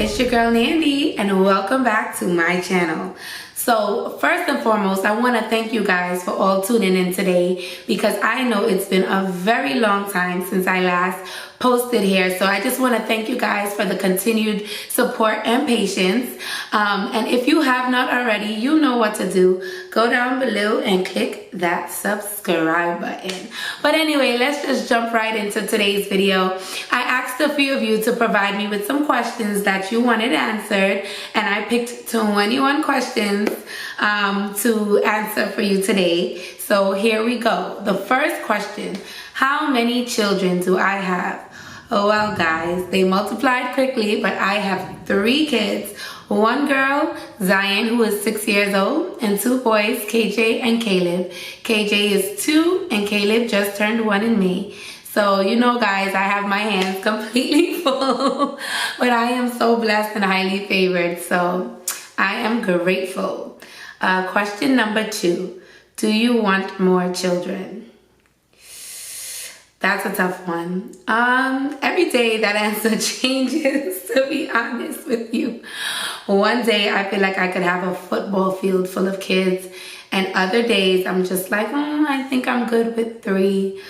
it's your girl Nandi, and welcome back to my channel. So first and foremost, I want to thank you guys for all tuning in today, because I know it's been a very long time since I last posted here. So I just want to thank you guys for the continued support and patience. And if you have not already, you know what to do. Go down below and click that subscribe button. But anyway, let's just jump right into today's video. I asked a few of you to provide me with some questions that you wanted answered, and I picked 21 questions to answer for you today. So here we go. The first question: how many children do I have? Oh well, guys, they multiplied quickly, but I have 3 kids. 1 girl, Zion, who is 6 years old, and 2 boys, KJ and Caleb. KJ is 2 and Caleb just turned 1 in May. So, you know, guys, I have my hands completely full, but I am so blessed and highly favored, so I am grateful. Question number 2, do you want more children? That's a tough one. Every day that answer changes, to be honest with you. One day I feel like I could have a football field full of kids, and other days I'm just like, I think I'm good with 3.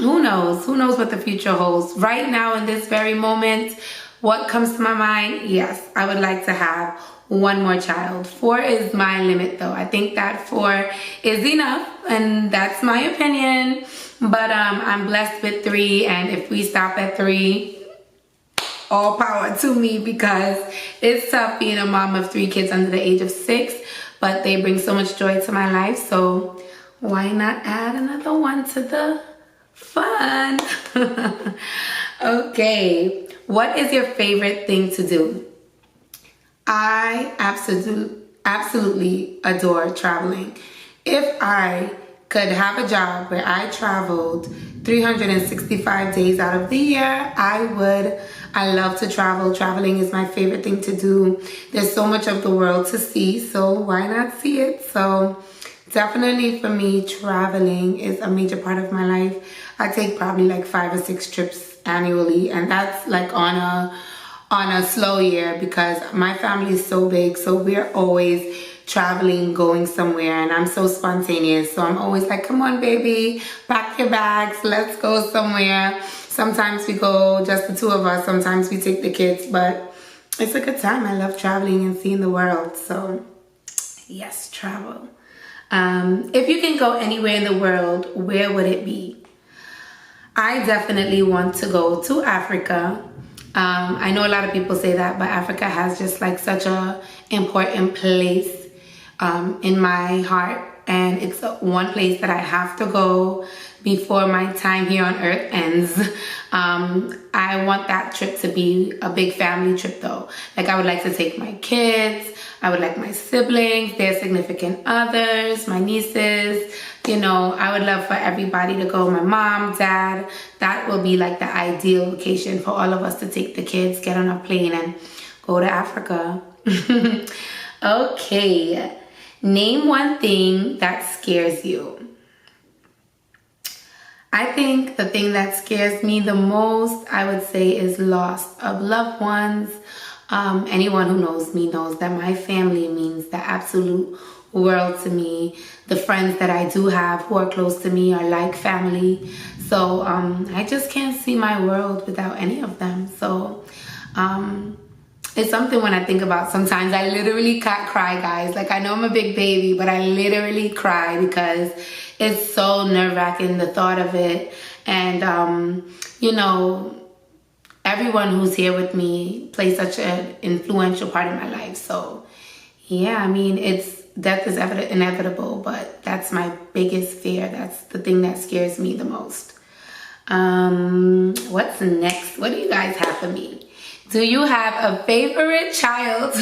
Who knows? Who knows what the future holds? Right now, in this very moment, what comes to my mind? Yes, I would like to have 1 more child. 4 is my limit, though. I think that 4 is enough, and that's my opinion. But I'm blessed with 3, and if we stop at 3, all power to me, because it's tough being a mom of 3 kids under the age of 6, but they bring so much joy to my life, so why not add another 1 to the fun? Okay, what is your favorite thing to do? I absolutely adore traveling. If I could have a job where I traveled 365 days out of the year, I would. I love to travel. Traveling is my favorite thing to do. There's so much of the world to see, so why not see it? So definitely for me, traveling is a major part of my life. I take probably like 5 or 6 trips annually, and that's like on a slow year, because my family is so big, so we're always traveling, going somewhere, and I'm so spontaneous, so I'm always like, come on baby, pack your bags, let's go somewhere. Sometimes we go just the 2 of us, sometimes we take the kids, but it's a good time. I love traveling and seeing the world, so yes, travel. If you can go anywhere in the world, where would it be? I definitely want to go to Africa. I know a lot of people say that, but Africa has just like such a important place in my heart, and it's one place that I have to go before my time here on earth ends. I want that trip to be a big family trip, though. Like, I would like to take my kids, I would like my siblings, their significant others, my nieces. You know, I would love for everybody to go. My mom, dad. That will be like the ideal location for all of us to take the kids, get on a plane, and go to Africa. Okay. Name one thing that scares you. I think the thing that scares me the most, I would say, is loss of loved ones. Anyone who knows me knows that my family means the absolute world to me. The friends that I do have who are close to me are like family. So I just can't see my world without any of them. So it's something when I think about, sometimes I literally can't cry, guys. Like, I know I'm a big baby, but I literally cry because it's so nerve-wracking, the thought of it. And, you know, everyone who's here with me plays such an influential part in my life. So, yeah, I mean, death is inevitable, but that's my biggest fear. That's the thing that scares me the most. What's next? What do you guys have for me? Do you have a favorite child?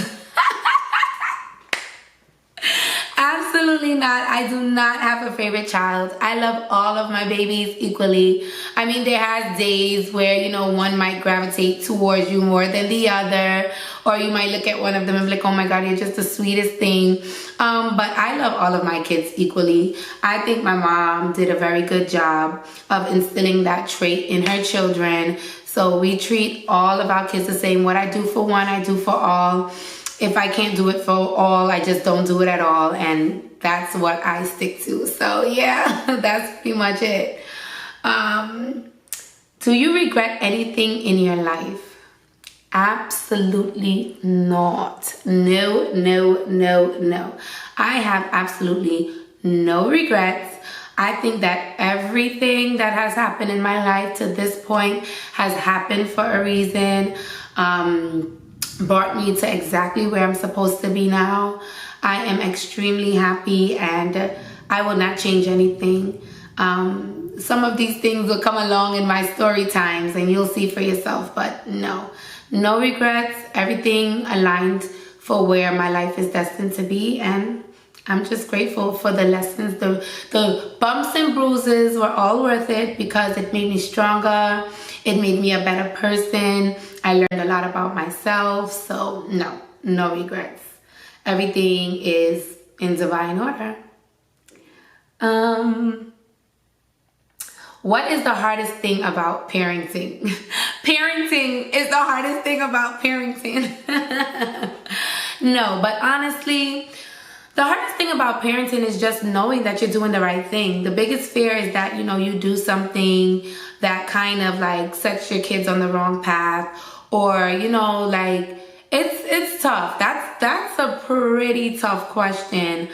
Absolutely not. I do not have a favorite child. I love all of my babies equally. I mean, there has days where, you know, one might gravitate towards you more than the other, or you might look at one of them and be like, oh my God, you're just the sweetest thing. But I love all of my kids equally. I think my mom did a very good job of instilling that trait in her children. So we treat all of our kids the same. What I do for one, I do for all. If I can't do it for all, I just don't do it at all. And that's what I stick to. So yeah, that's pretty much it. Do you regret anything in your life? Absolutely not. No, no, no, no. I have absolutely no regrets. I think that everything that has happened in my life to this point has happened for a reason. Brought me to exactly where I'm supposed to be now. I am extremely happy and I will not change anything. Some of these things will come along in my story times and you'll see for yourself, but no regrets. Everything aligned for where my life is destined to be, and I'm just grateful for the lessons. The bumps and bruises were all worth it because it made me stronger. It made me a better person. I learned a lot about myself. So no regrets. Everything is in divine order. What is the hardest thing about parenting? Parenting is the hardest thing about parenting. No, but honestly, the hardest thing about parenting is just knowing that you're doing the right thing. The biggest fear is that, you do something that kind of like sets your kids on the wrong path, or, it's tough. That's a pretty tough question.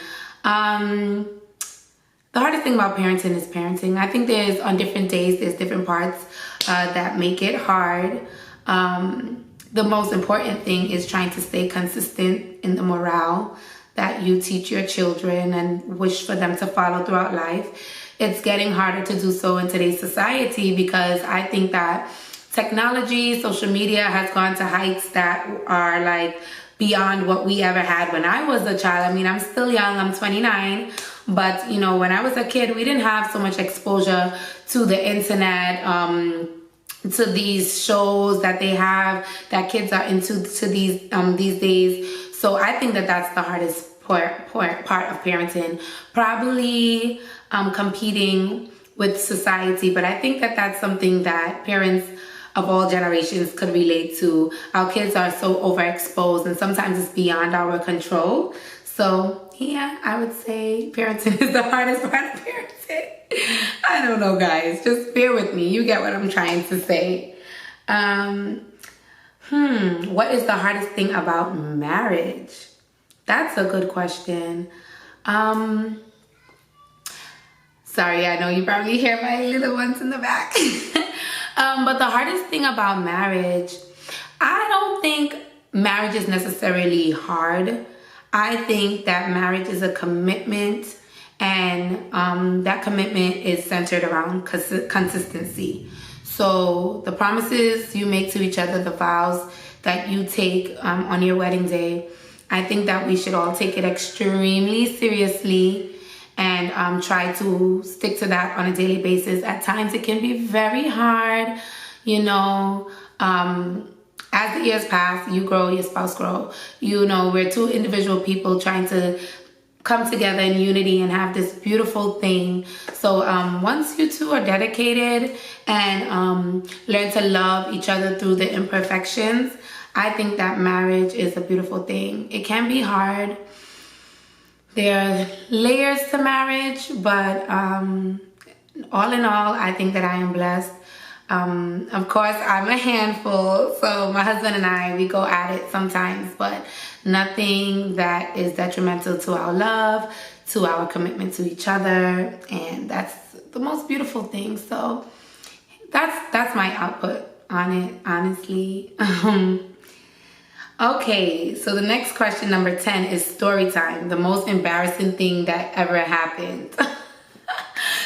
The hardest thing about parenting is parenting. I think on different days, there's different parts that make it hard. The most important thing is trying to stay consistent in the morale that you teach your children and wish for them to follow throughout life. It's getting harder to do so in today's society because I think that technology, social media has gone to heights that are like beyond what we ever had when I was a child. I mean, I'm still young, I'm 29, but when I was a kid, we didn't have so much exposure to the internet, to these shows that they have that kids are into these days. So I think that that's the hardest part of parenting. Probably competing with society, but I think that that's something that parents of all generations could relate to. Our kids are so overexposed and sometimes it's beyond our control. So yeah, I would say parenting is the hardest part of parenting. I don't know, guys, just bear with me. You get what I'm trying to say. What is the hardest thing about marriage? That's a good question. Sorry, I know you probably hear my little ones in the back. But the hardest thing about marriage, I don't think marriage is necessarily hard. I think that marriage is a commitment, and that commitment is centered around consistency. So the promises you make to each other, the vows that you take on your wedding day, I think that we should all take it extremely seriously and try to stick to that on a daily basis. At times it can be very hard, as the years pass, you grow, your spouse grow. We're two individual people trying to come together in unity and have this beautiful thing. So once you two are dedicated and learn to love each other through the imperfections, I think that marriage is a beautiful thing. It can be hard. There are layers to marriage, but all in all, I think that I am blessed. Of course, I'm a handful, so my husband and I, we go at it sometimes, but nothing that is detrimental to our love, to our commitment to each other, and that's the most beautiful thing. So that's my output on it, honestly. Okay, so the next question, number 10, is story time. The most embarrassing thing that ever happened.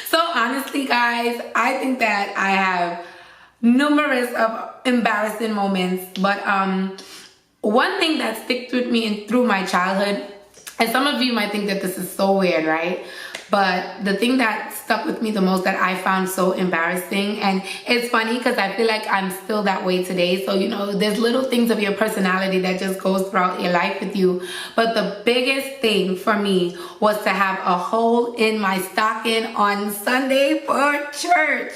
So honestly, guys, I think that I have numerous of embarrassing moments, but one thing that sticks with me through my childhood, and some of you might think that this is so weird, right? But the thing that stuck with me the most, that I found so embarrassing, and it's funny because I feel like I'm still that way today. So, there's little things of your personality that just goes throughout your life with you. But the biggest thing for me was to have a hole in my stocking on Sunday for church.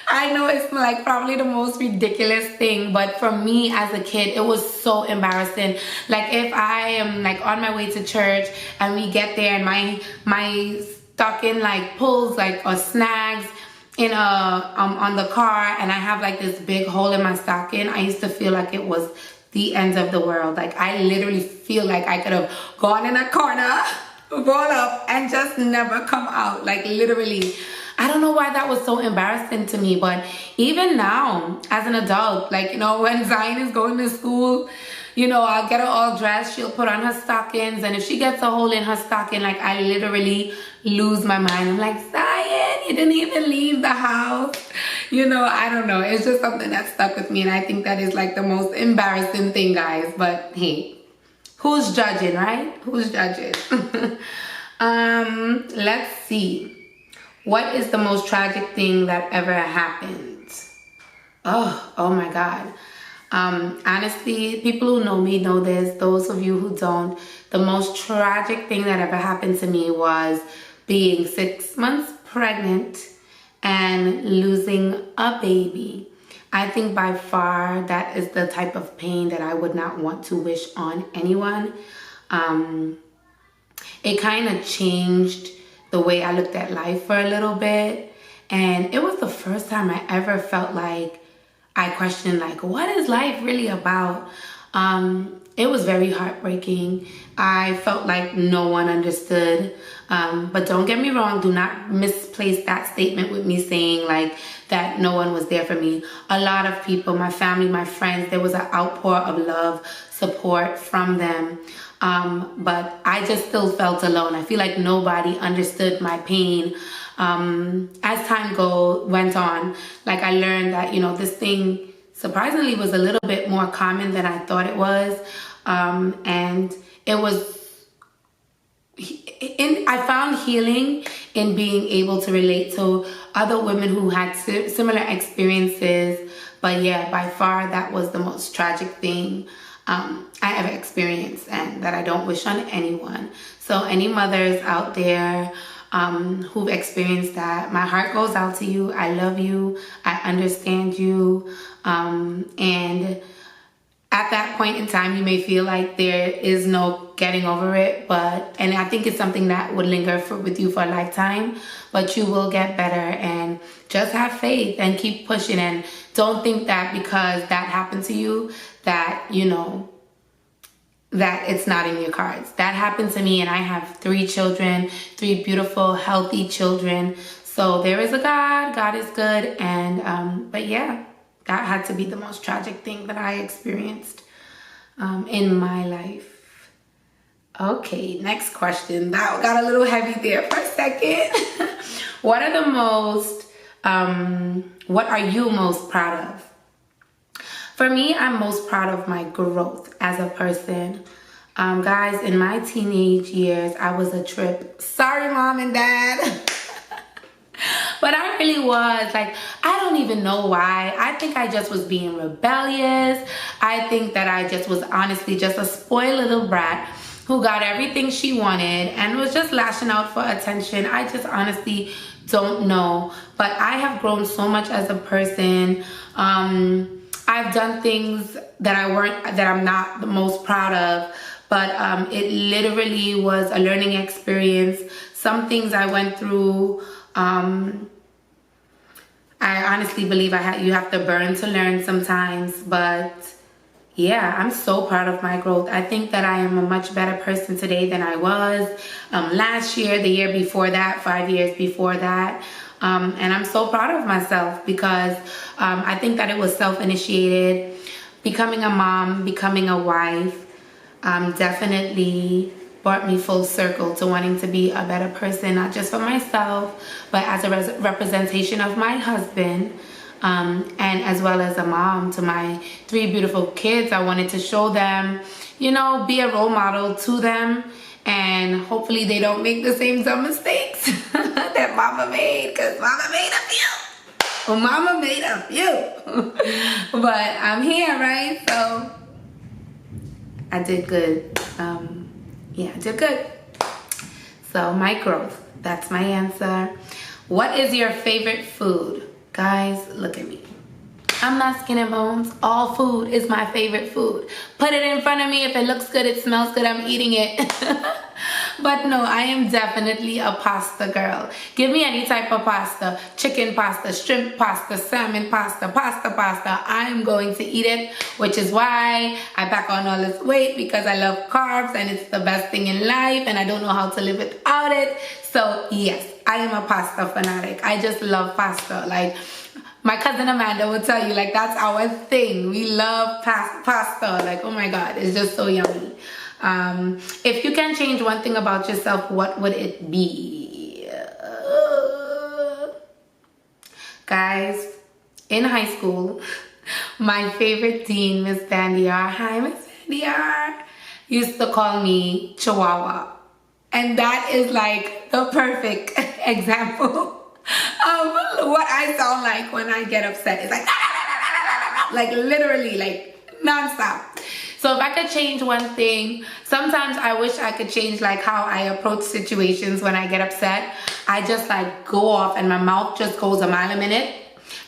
I know it's like probably the most ridiculous thing, but for me as a kid, it was so embarrassing. Like if I am like on my way to church and we get there and my stocking like pulls like or snags in on the car and I have like this big hole in my stocking, I used to feel like it was the end of the world. Like I literally feel like I could have gone in a corner, roll up and just never come out. Like literally, I don't know why that was so embarrassing to me, but even now as an adult, like, you know, when Zion is going to school, you know, I'll get her all dressed, she'll put on her stockings, and if she gets a hole in her stocking, like I literally lose my mind. I'm like, Zion, you didn't even leave the house. You know, I don't know. It's just something that stuck with me, and I think that is like the most embarrassing thing, guys. But hey, who's judging, right? Who's judging? Let's see. What is the most tragic thing that ever happened? Oh my God. Honestly, people who know me know this. Those of you who don't, the most tragic thing that ever happened to me was being 6 months pregnant and losing a baby. I think by far that is the type of pain that I would not want to wish on anyone. It kind of changed the way I looked at life for a little bit. And it was the first time I ever felt like I questioned, like, what is life really about? It was very heartbreaking. I felt like no one understood. But don't get me wrong, do not misplace that statement with me saying like that no one was there for me. A lot of people, my family, my friends, there was an outpour of love, support from them. But I just still felt alone. I feel like nobody understood my pain. As time went on, like I learned that, you know, this thing surprisingly was a little bit more common than I thought it was. And it was, I found healing in being able to relate to other women who had similar experiences. But yeah, by far that was the most tragic thing I ever experienced, and that I don't wish on anyone. So any mothers out there who've experienced that, my heart goes out to you. I love you. I understand you. And at that point in time, you may feel like there is no getting over it, and I think it's something that would linger with you for a lifetime, but you will get better, and just have faith and keep pushing. And don't think that because that happened to you, that, you know, that it's not in your cards. That happened to me, and I have 3 children, 3 beautiful, healthy children. So there is a God. God is good. And, but yeah, that had to be the most tragic thing that I experienced in my life. Okay, next question. That got a little heavy there for a second. What are you most proud of? For me, I'm most proud of my growth as a person. Guys, in my teenage years, I was a trip. Sorry, Mom and Dad. But I really was. Like, I don't even know why. I think I just was being rebellious. I think that I just was honestly just a spoiled little brat who got everything she wanted and was just lashing out for attention. I just honestly don't know. But I have grown so much as a person. I've done things that I'm not the most proud of, but it literally was a learning experience. Some things I went through, I honestly believe you have to burn to learn sometimes. But yeah, I'm so proud of my growth. I think that I am a much better person today than I was last year, the year before that, 5 years before that. And I'm so proud of myself because I think that it was self-initiated. Becoming a mom, becoming a wife, definitely brought me full circle to wanting to be a better person, not just for myself, but as a representation of my husband, and as well as a mom to my 3 beautiful kids. I wanted to show them, you know, be a role model to them, and hopefully they don't make the same dumb mistakes that Mama made, because Mama made a few. Well, Mama made a few. But I'm here, right? So I did good. Yeah, I did good. So my growth, that's my answer. What is your favorite food? Guys, look at me. I'm not skin and bones. All food is my favorite food. Put it in front of me. If it looks good, it smells good, I'm eating it. But no, I am definitely a pasta girl. Give me any type of pasta. Chicken pasta, shrimp pasta, salmon pasta, pasta. I am going to eat it, which is why I pack on all this weight, because I love carbs and it's the best thing in life and I don't know how to live without it. So yes, I am a pasta fanatic. I just love pasta. Like, my cousin Amanda will tell you, like, that's our thing. We love pasta. Like, oh my God, it's just so yummy. If you can change one thing about yourself, what would it be? Guys, in high school, my favorite teen, Miss Vandiar, hi Miss Vandiar, used to call me Chihuahua. And that is like the perfect example of what I sound like when I get upset. It's like literally, like nonstop. So if I could change one thing, sometimes I wish I could change like how I approach situations when I get upset. I just like go off and my mouth just goes a mile a minute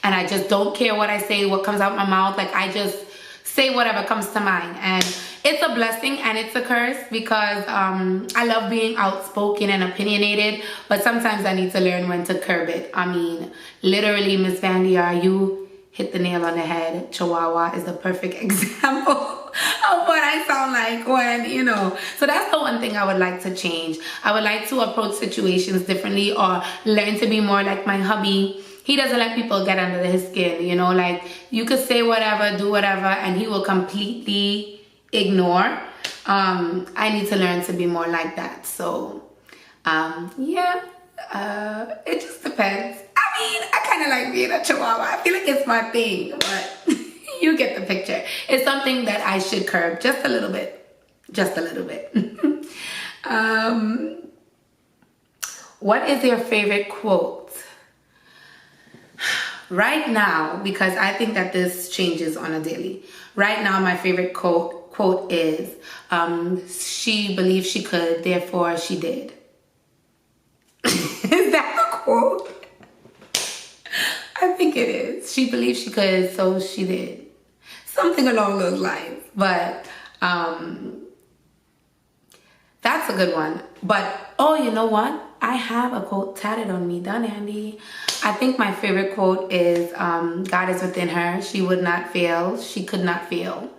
and I just don't care what I say, what comes out my mouth. Like, I just say whatever comes to mind. And it's a blessing and it's a curse, because I love being outspoken and opinionated, but sometimes I need to learn when to curb it. I mean, literally, Miss Vandiar, you hit the nail on the head. Chihuahua is the perfect example of what I sound like when, you know. So that's the one thing I would like to change. I would like to approach situations differently, or learn to be more like my hubby. He doesn't let people get under his skin, you know, like you could say whatever, do whatever, and he will completely ignore. I need to learn to be more like that. So, yeah, it just depends. I mean, I kind of like being a Chihuahua. I feel like it's my thing, but you get the picture. It's something that I should curb just a little bit. Just a little bit. What is your favorite quote? Right now, because I think that this changes on a daily. Right now, my favorite quote is, she believed she could, therefore she did. Is that a quote? I think it is. She believed she could, so she did. Something along those lines. But that's a good one. But, oh, you know what? I have a quote tatted on me. Done, Nandi. I think my favorite quote is, God is within her. She would not fail. She could not fail.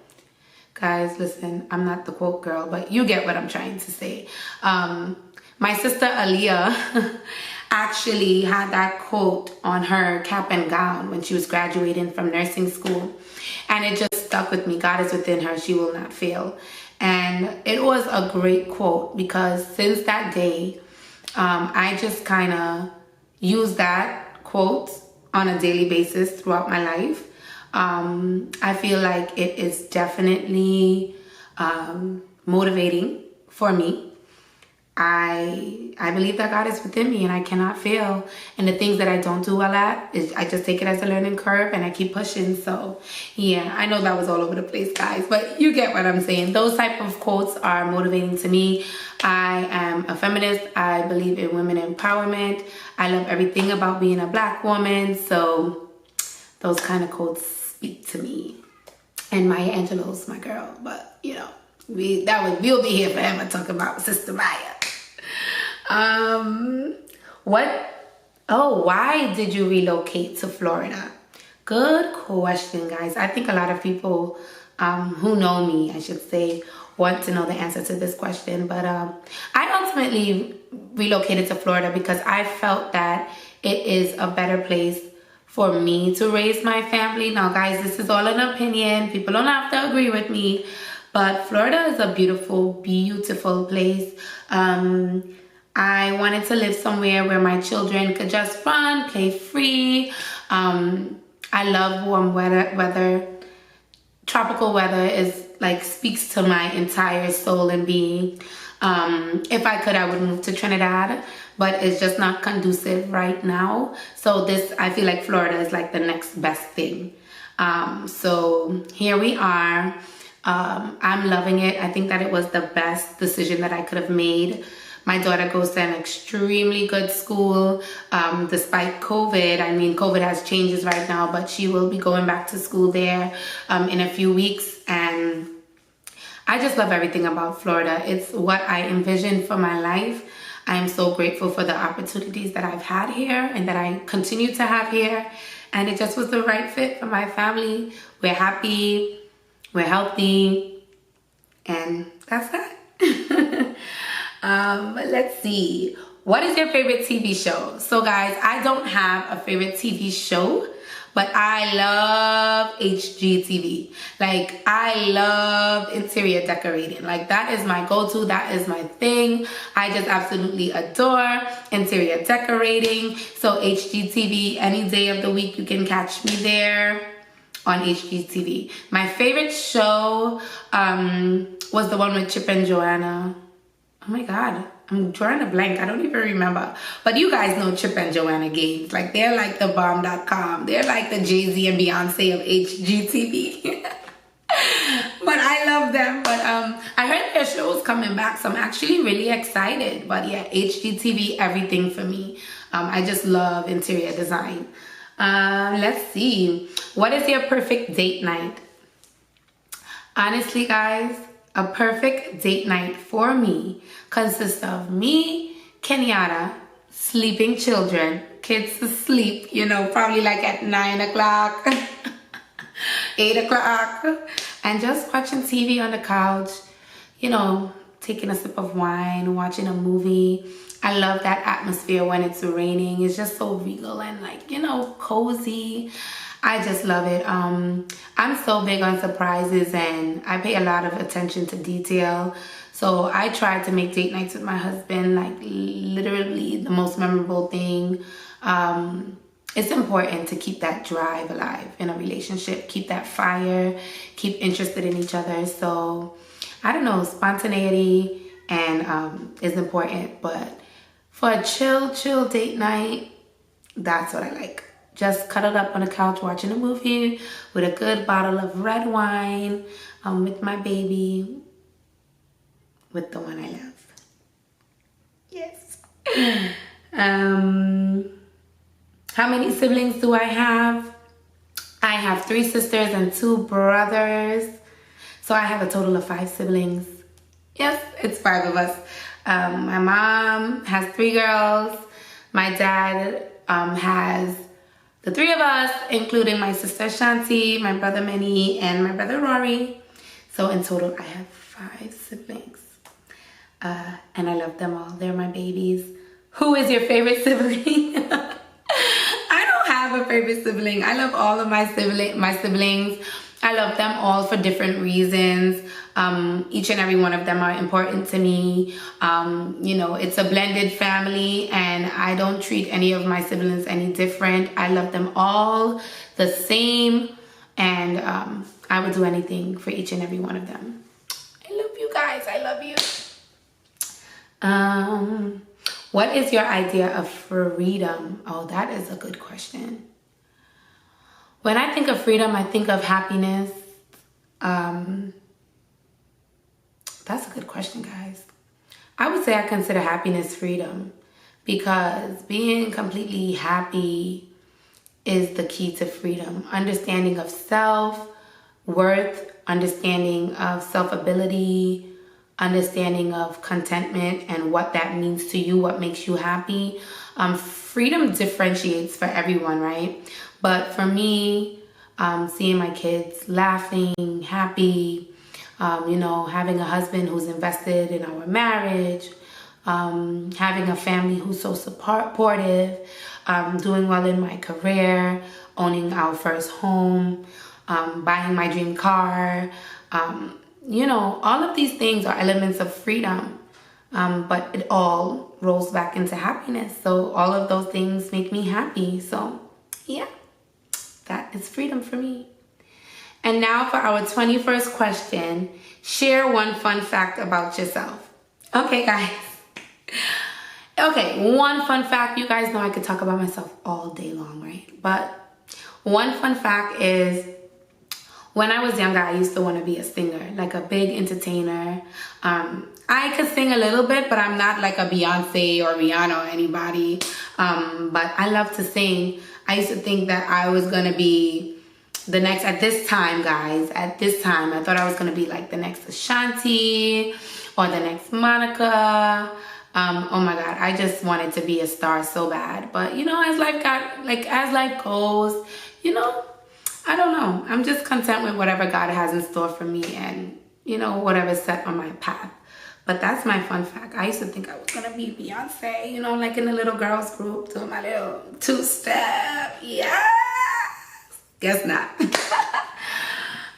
Guys, listen, I'm not the quote girl, but you get what I'm trying to say. My sister Aaliyah actually had that quote on her cap and gown when she was graduating from nursing school. And it just stuck with me. God is within her. She will not fail. And it was a great quote, because since that day, I just kind of use that quote on a daily basis throughout my life. I feel like it is definitely motivating for me. I believe that God is within me and I cannot fail. And the things that I don't do well at, I just take it as a learning curve and I keep pushing. So yeah, I know that was all over the place, guys, but you get what I'm saying. Those type of quotes are motivating to me. I am a feminist. I believe in women empowerment. I love everything about being a Black woman. So those kind of quotes speak to me. And Maya Angelou's my girl, but you know, we'll be here forever talking about Sister Maya. Why did you relocate to Florida? Good question, guys. I think a lot of people who know me, I should say, want to know the answer to this question. But I ultimately relocated to Florida because I felt that it is a better place for me to raise my family. Now, guys, this is all an opinion. People don't have to agree with me. But Florida is a beautiful, beautiful place. I wanted to live somewhere where my children could just run, play free. I love warm weather. Tropical weather is like speaks to my entire soul and being. If I could, I would move to Trinidad, but it's just not conducive right now. So I feel like Florida is like the next best thing. So here we are. I'm loving it. I think that it was the best decision that I could have made. My daughter goes to an extremely good school, despite COVID. I mean, COVID has changes right now, but she will be going back to school there in a few weeks. And I just love everything about Florida. It's what I envisioned for my life. I am so grateful for the opportunities that I've had here and that I continue to have here. And it just was the right fit for my family. We're happy, we're healthy, and that's that. Let's see. What is your favorite TV show? So guys, I don't have a favorite TV show, but I love HGTV. Like, I love interior decorating. Like, that is my go-to. That is my thing. I just absolutely adore interior decorating. So HGTV, any day of the week, you can catch me there on HGTV. My favorite show was the one with Chip and Joanna. Oh my God, I'm drawing a blank. I don't even remember. But you guys know Chip and Joanna Gaines. Like, they're like the bomb.com. They're like the Jay-Z and Beyonce of HGTV. But I love them. But I heard their show's coming back, so I'm actually really excited. But yeah, HGTV, everything for me. I just love interior design. Let's see. What is your perfect date night? Honestly, guys, a perfect date night for me consists of me, Kenyatta, sleeping children, kids asleep, you know, probably like at 9 o'clock, 8 o'clock, and just watching TV on the couch, you know, taking a sip of wine, watching a movie. I love that atmosphere when it's raining. It's just so regal and, like, you know, cozy. I just love it. I'm so big on surprises, and I pay a lot of attention to detail. So I try to make date nights with my husband like literally the most memorable thing. It's important to keep that drive alive in a relationship, keep that fire, keep interested in each other. So I don't know, spontaneity and is important, but for a chill date night, that's what I like. Just cuddled up on the couch watching a movie with a good bottle of red wine, with my baby, with the one I love. Yes. How many siblings do I have? I have 3 sisters and 2 brothers. So I have a total of 5 siblings. Yes, it's 5 of us. My mom has 3 girls. My dad has the 3 of us, including my sister Shanti, my brother Minnie, and my brother Rory. So in total, I have 5 siblings. And I love them all. They're my babies. Who is your favorite sibling? I don't have a favorite sibling. I love all of my siblings. I love them all for different reasons. Each and every one of them are important to me. You know, it's a blended family, and I don't treat any of my siblings any different. I love them all the same, and I would do anything for each and every one of them. I love you guys. I love you. What is your idea of freedom? Oh, that is a good question. When I think of freedom, I think of happiness. That's a good question, guys. I would say I consider happiness freedom, because being completely happy is the key to freedom. Understanding of self-worth, understanding of self-ability, understanding of contentment and what that means to you, what makes you happy. Freedom differentiates for everyone, right? But for me, seeing my kids laughing, happy, you know, having a husband who's invested in our marriage, having a family who's so supportive, doing well in my career, owning our first home, buying my dream car, you know, all of these things are elements of freedom, but it all rolls back into happiness. So all of those things make me happy. So yeah, that is freedom for me. And now for our 21st question, share one fun fact about yourself. Okay, guys. Okay, one fun fact. You guys know I could talk about myself all day long, right? But one fun fact is, when I was younger, I used to want to be a singer, like a big entertainer. I could sing a little bit, but I'm not like a Beyonce or Rihanna or anybody. But I love to sing. I used to think that I was going to be the next, at this time, guys, at this time, I thought I was going to be like the next Ashanti or the next Monica. Oh my God, I just wanted to be a star so bad. But, you know, as life goes, you know, I don't know. I'm just content with whatever God has in store for me and, you know, whatever's set on my path. But that's my fun fact. I used to think I was going to be Beyonce, you know, like in the little girls group doing my little two-step. Yes! Guess not.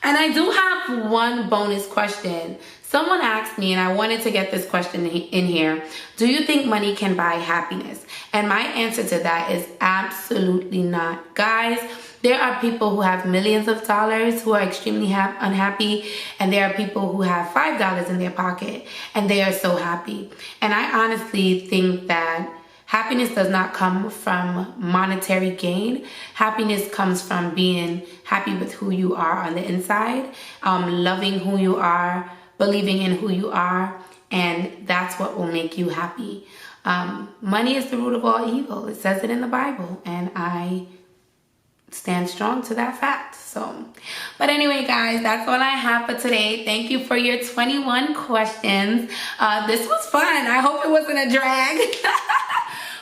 And I do have one bonus question. Someone asked me, and I wanted to get this question in here. Do you think money can buy happiness? And my answer to that is absolutely not. Guys, there are people who have millions of dollars who are extremely unhappy, and there are people who have $5 in their pocket and they are so happy. And I honestly think that happiness does not come from monetary gain. Happiness comes from being happy with who you are on the inside, loving who you are, believing in who you are, and that's what will make you happy. Money is the root of all evil. It says it in the Bible, and I stand strong to that fact. So, but anyway, guys, that's all I have for today. Thank you for your 21 questions. This was fun. I hope it wasn't a drag.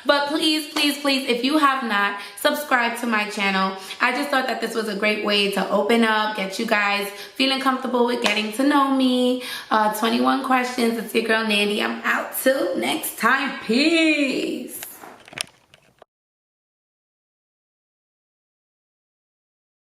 But please, please, please, if you have not, subscribe to my channel. I just thought that this was a great way to open up, get you guys feeling comfortable with getting to know me. 21 questions. It's your girl, Nandi. I'm out till next time. Peace.